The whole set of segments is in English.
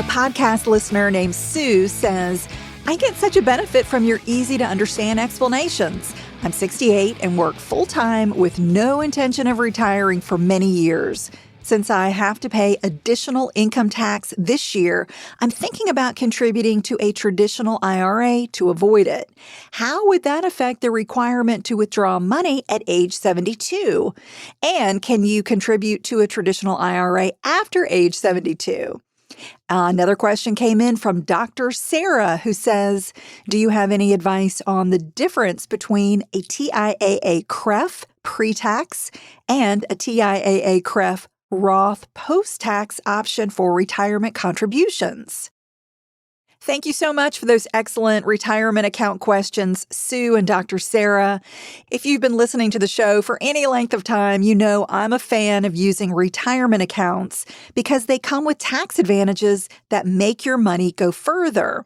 A podcast listener named Sue says, I get such a benefit from your easy-to-understand explanations. I'm 68 and work full-time with no intention of retiring for many years. Since I have to pay additional income tax this year, I'm thinking about contributing to a traditional IRA to avoid it. How would that affect the requirement to withdraw money at age 72? And can you contribute to a traditional IRA after age 72? Another question came in from Dr. Sarah, who says, do you have any advice on the difference between a TIAA CREF pre-tax and a TIAA CREF Roth post-tax option for retirement contributions? Thank you so much for those excellent retirement account questions, Sue and Dr. Sarah. If you've been listening to the show for any length of time, you know I'm a fan of using retirement accounts because they come with tax advantages that make your money go further.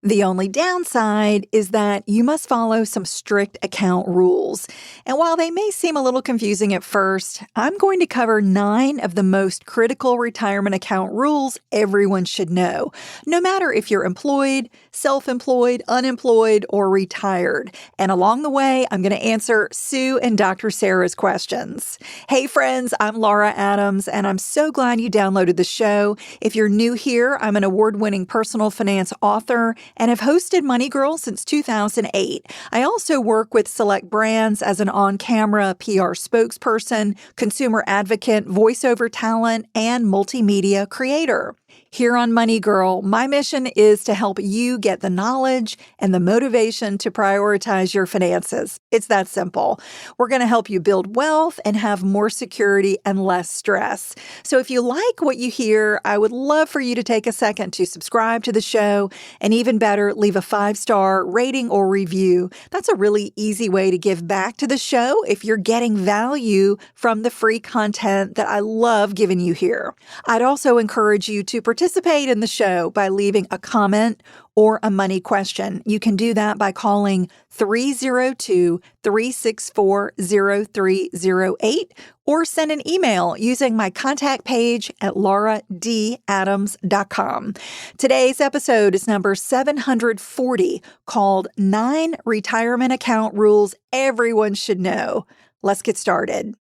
The only downside is that you must follow some strict account rules. And while they may seem a little confusing at first, I'm going to cover 9 of the most critical retirement account rules everyone should know, no matter if you're employed, self-employed, unemployed, or retired. And along the way, I'm going to answer Sue and Dr. Sarah's questions. Hey friends, I'm Laura Adams, and I'm so glad you downloaded the show. If you're new here, I'm an award-winning personal finance author and have hosted Money Girl since 2008. I also work with select brands as an on-camera PR spokesperson, consumer advocate, voiceover talent, and multimedia creator. Here on Money Girl, my mission is to help you get the knowledge and the motivation to prioritize your finances. It's that simple. We're going to help you build wealth and have more security and less stress. So if you like what you hear, I would love for you to take a second to subscribe to the show, and even better, leave a 5-star rating or review. That's a really easy way to give back to the show if you're getting value from the free content that I love giving you here. I'd also encourage you to participate in the show by leaving a comment or a money question. You can do that by calling 302-364-0308 or send an email using my contact page at lauradadams.com. Today's episode is number 740, called 9 Retirement Account Rules Everyone Should Know. Let's get started.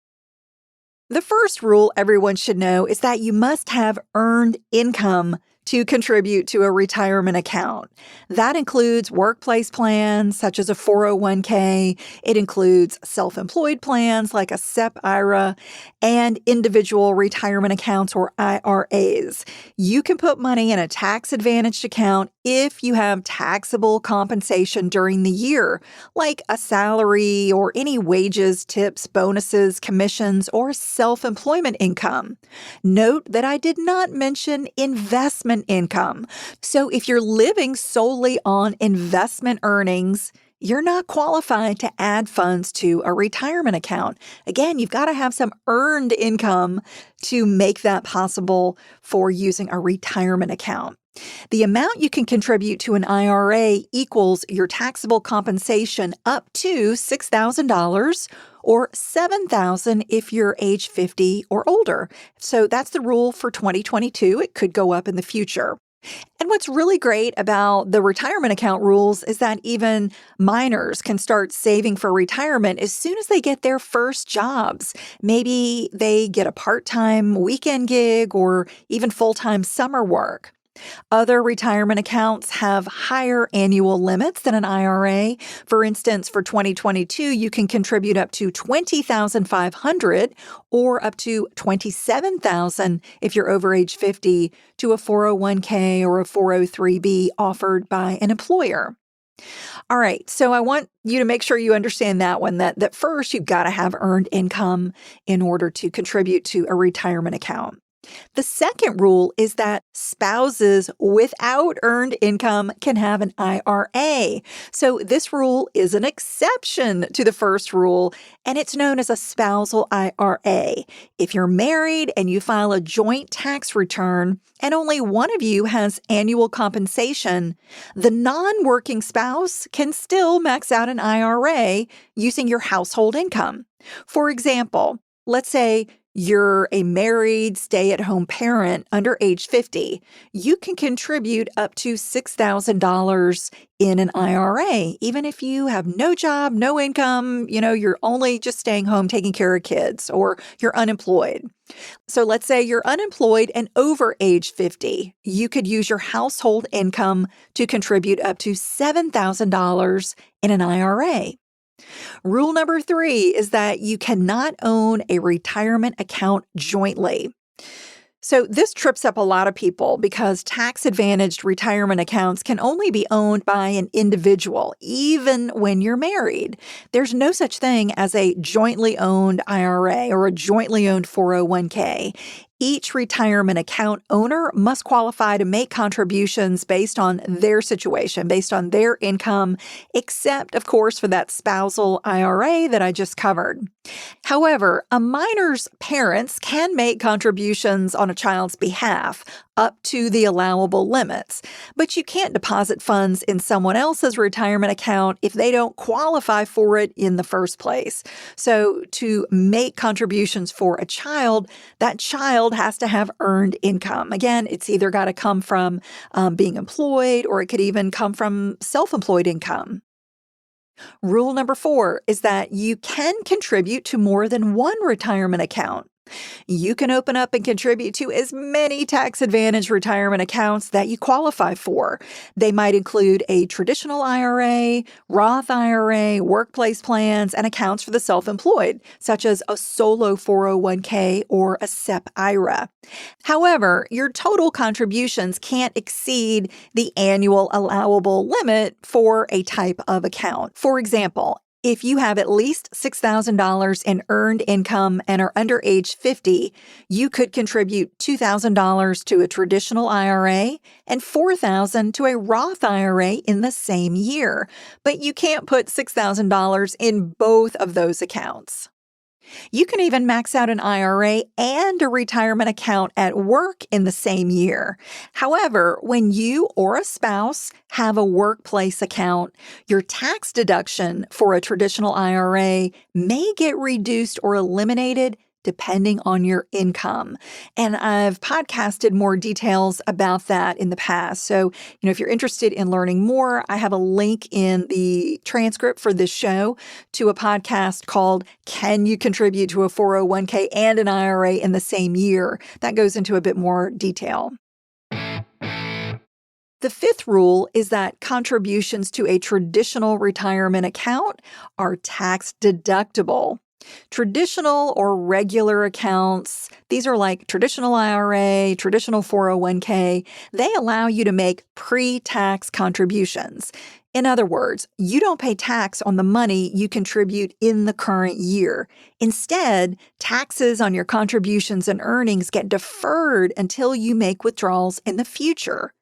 The first rule everyone should know is that you must have earned income to contribute to a retirement account. That includes workplace plans such as a 401k. It includes self-employed plans like a SEP IRA and individual retirement accounts or IRAs. You can put money in a tax-advantaged account if you have taxable compensation during the year, like a salary or any wages, tips, bonuses, commissions, or self-employment income. Note that I did not mention investment income. So if you're living solely on investment earnings, you're not qualified to add funds to a retirement account. Again, you've got to have some earned income to make that possible for using a retirement account. The amount you can contribute to an IRA equals your taxable compensation up to $6,000 or $7,000 if you're age 50 or older. So that's the rule for 2022. It could go up in the future. And what's really great about the retirement account rules is that even minors can start saving for retirement as soon as they get their first jobs. Maybe they get a part-time weekend gig or even full-time summer work. Other retirement accounts have higher annual limits than an IRA. For instance, for 2022, you can contribute up to $20,500 or up to $27,000 if you're over age 50 to a 401k or a 403b offered by an employer. All right, so I want you to make sure you understand that one, that first you've got to have earned income in order to contribute to a retirement account. The second rule is that spouses without earned income can have an IRA. So this rule is an exception to the first rule, and it's known as a spousal IRA. If you're married and you file a joint tax return and only one of you has annual compensation, the non-working spouse can still max out an IRA using your household income. For example, let's say You're a married, stay-at-home parent under age 50, you can contribute up to $6,000 in an IRA, even if you have no job, no income, you're only just staying home taking care of kids, or you're unemployed. So let's say you're unemployed and over age 50. You could use your household income to contribute up to $7,000 in an IRA. Rule number 3 is that you cannot own a retirement account jointly. So this trips up a lot of people because tax-advantaged retirement accounts can only be owned by an individual, even when you're married. There's no such thing as a jointly owned IRA or a jointly owned 401k. Each retirement account owner must qualify to make contributions based on their situation, based on their income, except, of course, for that spousal IRA that I just covered. However, a minor's parents can make contributions on a child's behalf up to the allowable limits, but you can't deposit funds in someone else's retirement account if they don't qualify for it in the first place. So to make contributions for a child, that child has to have earned income. Again, it's either got to come from being employed, or it could even come from self-employed income. Rule number 4 is that you can contribute to more than one retirement account. You can open up and contribute to as many tax-advantaged retirement accounts that you qualify for. They might include a traditional IRA, Roth IRA, workplace plans, and accounts for the self-employed, such as a solo 401k or a SEP IRA. However, your total contributions can't exceed the annual allowable limit for a type of account. For example, if you have at least $6,000 in earned income and are under age 50, you could contribute $2,000 to a traditional IRA and $4,000 to a Roth IRA in the same year. But you can't put $6,000 in both of those accounts. You can even max out an IRA and a retirement account at work in the same year. However, when you or a spouse have a workplace account, your tax deduction for a traditional IRA may get reduced or eliminated depending on your income. And I've podcasted more details about that in the past. So, if you're interested in learning more, I have a link in the transcript for this show to a podcast called Can You Contribute to a 401k and an IRA in the Same Year? That goes into a bit more detail. The 5th rule is that contributions to a traditional retirement account are tax deductible. Traditional or regular accounts, these are like traditional IRA, traditional 401k, they allow you to make pre-tax contributions. In other words, you don't pay tax on the money you contribute in the current year. Instead, taxes on your contributions and earnings get deferred until you make withdrawals in the future.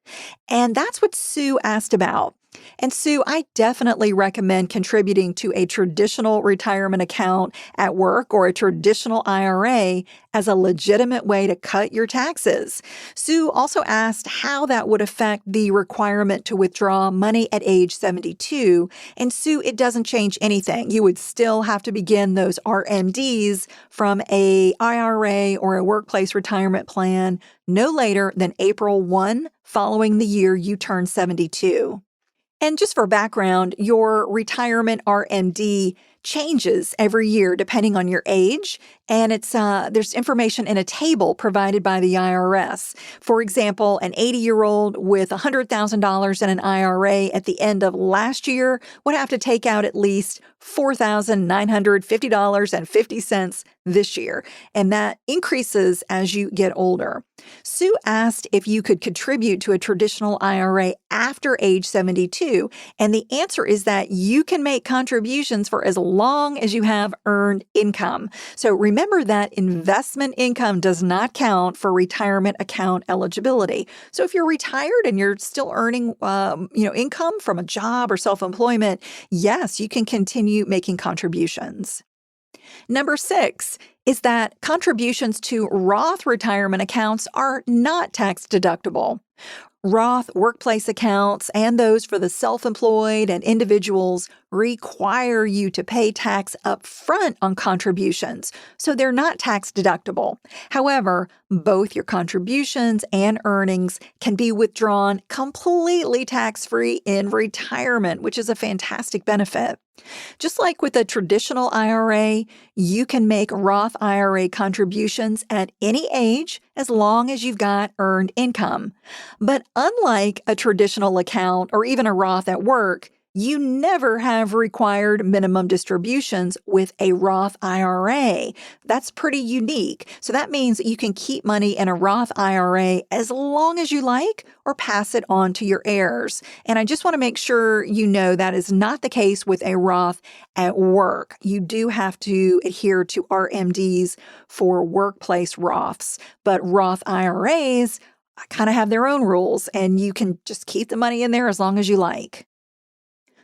And that's what Sue asked about. And Sue, I definitely recommend contributing to a traditional retirement account at work or a traditional IRA as a legitimate way to cut your taxes. Sue also asked how that would affect the requirement to withdraw money at age 72. And Sue, it doesn't change anything. You would still have to begin those RMDs from a IRA or a workplace retirement plan no later than April 1 following the year you turn 72. And just for background, your retirement RMD changes every year depending on your age, and there's information in a table provided by the IRS. For example, an 80-year-old with $100,000 in an IRA at the end of last year would have to take out at least $4,950.50 this year, and that increases as you get older. Sue asked if you could contribute to a traditional IRA after age 72, and the answer is that you can make contributions for as long as you have earned income. So remember that investment income does not count for retirement account eligibility. So if you're retired and you're still earning income from a job or self-employment, yes, you can continue making contributions. Number 6 is that contributions to Roth retirement accounts are not tax deductible. Roth workplace accounts and those for the self-employed and individuals require you to pay tax up front on contributions, so they're not tax deductible. However, both your contributions and earnings can be withdrawn completely tax-free in retirement, which is a fantastic benefit. Just like with a traditional IRA, you can make Roth IRA contributions at any age as long as you've got earned income. But unlike a traditional account or even a Roth at work, you never have required minimum distributions with a Roth IRA. That's pretty unique. So that means that you can keep money in a Roth IRA as long as you like or pass it on to your heirs. And I just want to make sure you know that is not the case with a Roth at work. You do have to adhere to RMDs for workplace Roths, but Roth IRAs kind of have their own rules, and you can just keep the money in there as long as you like.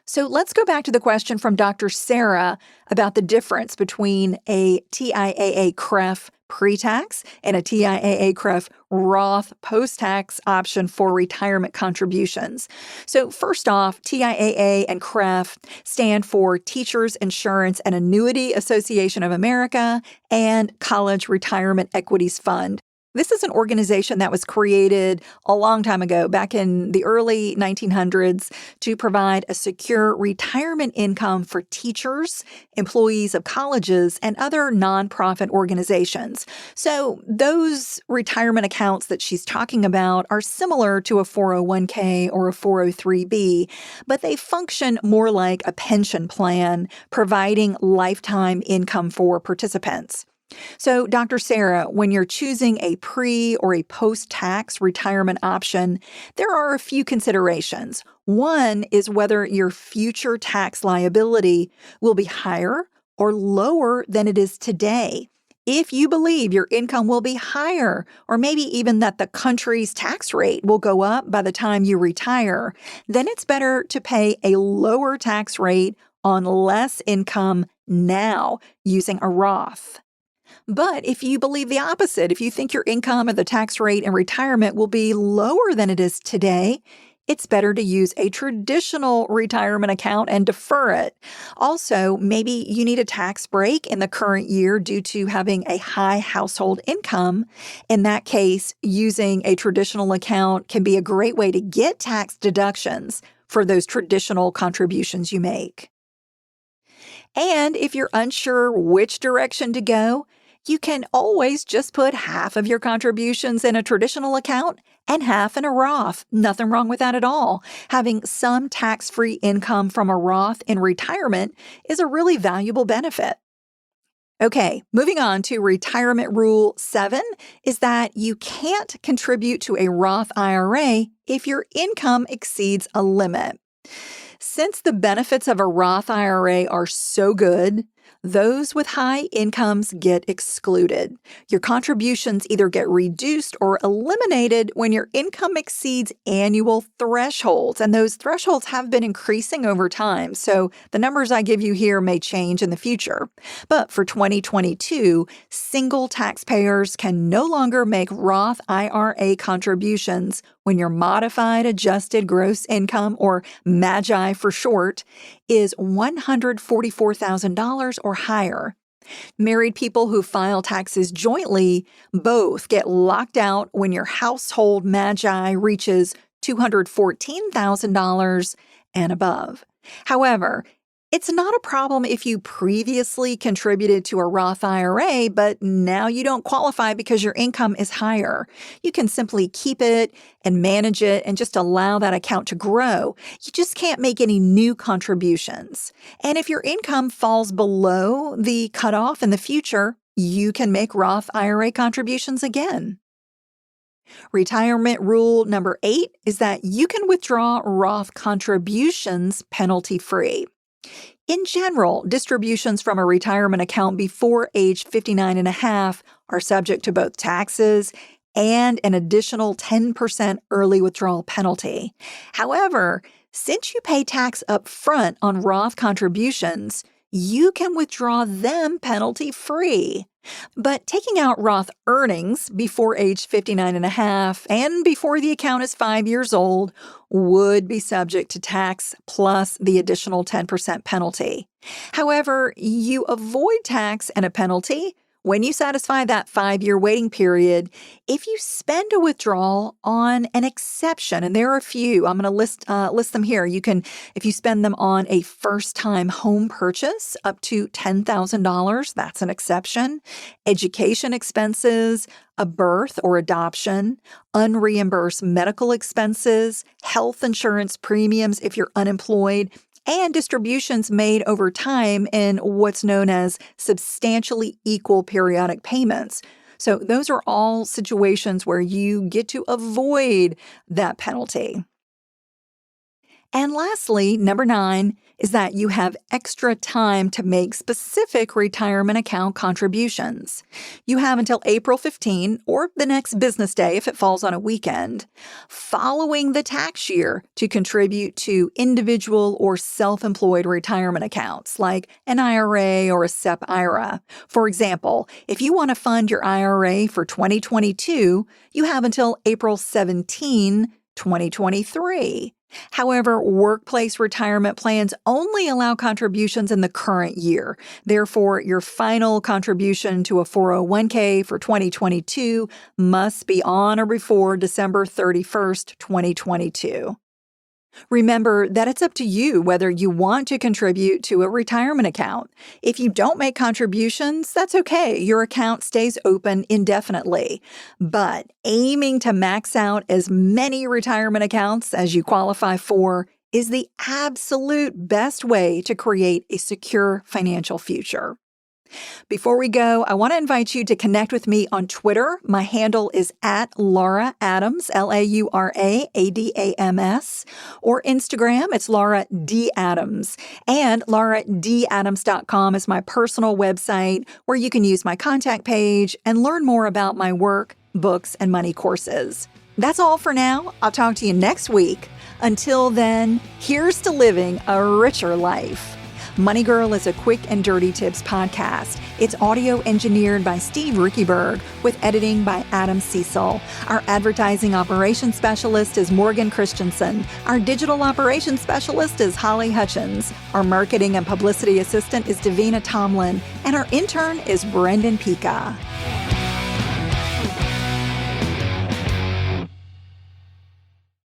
So let's go back to the question from Dr. Sarah about the difference between a TIAA-CREF pre-tax and a TIAA-CREF Roth post-tax option for retirement contributions. So first off, TIAA and CREF stand for Teachers Insurance and Annuity Association of America and College Retirement Equities Fund. This is an organization that was created a long time ago, back in the early 1900s, to provide a secure retirement income for teachers, employees of colleges, and other nonprofit organizations. So those retirement accounts that she's talking about are similar to a 401k or a 403b, but they function more like a pension plan, providing lifetime income for participants. So, Dr. Sarah, when you're choosing a pre or a post-tax retirement option, there are a few considerations. One is whether your future tax liability will be higher or lower than it is today. If you believe your income will be higher, or maybe even that the country's tax rate will go up by the time you retire, then it's better to pay a lower tax rate on less income now using a Roth. But if you believe the opposite, if you think your income or the tax rate in retirement will be lower than it is today, it's better to use a traditional retirement account and defer it. Also, maybe you need a tax break in the current year due to having a high household income. In that case, using a traditional account can be a great way to get tax deductions for those traditional contributions you make. And if you're unsure which direction to go, you can always just put half of your contributions in a traditional account and half in a Roth. Nothing wrong with that at all. Having some tax-free income from a Roth in retirement is a really valuable benefit. Okay, moving on to retirement rule 7 is that you can't contribute to a Roth IRA if your income exceeds a limit. Since the benefits of a Roth IRA are so good, those with high incomes get excluded. Your contributions either get reduced or eliminated when your income exceeds annual thresholds, and those thresholds have been increasing over time, so the numbers I give you here may change in the future. But for 2022, single taxpayers can no longer make Roth IRA contributions when your modified adjusted gross income, or MAGI for short, is $144,000 or higher. Married people who file taxes jointly both get locked out when your household MAGI reaches $214,000 and above. However, it's not a problem if you previously contributed to a Roth IRA, but now you don't qualify because your income is higher. You can simply keep it and manage it and just allow that account to grow. You just can't make any new contributions. And if your income falls below the cutoff in the future, you can make Roth IRA contributions again. Retirement rule number 8 is that you can withdraw Roth contributions penalty-free. In general, distributions from a retirement account before age 59 and a half are subject to both taxes and an additional 10% early withdrawal penalty. However, since you pay tax up front on Roth contributions, you can withdraw them penalty-free. But taking out Roth earnings before age 59 and a half and before the account is 5 years old would be subject to tax plus the additional 10% penalty. However, you avoid tax and a penalty when you satisfy that 5-year waiting period if you spend a withdrawal on an exception. And there are a few. I'm going to list them here. You can, if you spend them on a first-time home purchase up to $10,000, that's an exception. Education expenses, a birth or adoption, unreimbursed medical expenses, health insurance premiums if you're unemployed, and distributions made over time in what's known as substantially equal periodic payments. So those are all situations where you get to avoid that penalty. And lastly, number 9 is that you have extra time to make specific retirement account contributions. You have until April 15 or the next business day if it falls on a weekend, following the tax year to contribute to individual or self-employed retirement accounts like an IRA or a SEP IRA. For example, if you want to fund your IRA for 2022, you have until April 17, 2023. However, workplace retirement plans only allow contributions in the current year. Therefore, your final contribution to a 401k for 2022 must be on or before December 31st, 2022. Remember that it's up to you whether you want to contribute to a retirement account. If you don't make contributions, that's okay. Your account stays open indefinitely. But aiming to max out as many retirement accounts as you qualify for is the absolute best way to create a secure financial future. Before we go, I want to invite you to connect with me on Twitter. My handle is @Laura Adams, LauraAdams, or Instagram, it's Laura D. Adams. And lauradadams.com is my personal website where you can use my contact page and learn more about my work, books, and money courses. That's all for now. I'll talk to you next week. Until then, here's to living a richer life. Money Girl is a quick and dirty tips podcast. It's audio engineered by Steve Rickyberg with editing by Adam Cecil. Our advertising operations specialist is Morgan Christensen. Our digital operations specialist is Holly Hutchins. Our marketing and publicity assistant is Davina Tomlin. And our intern is Brendan Pica.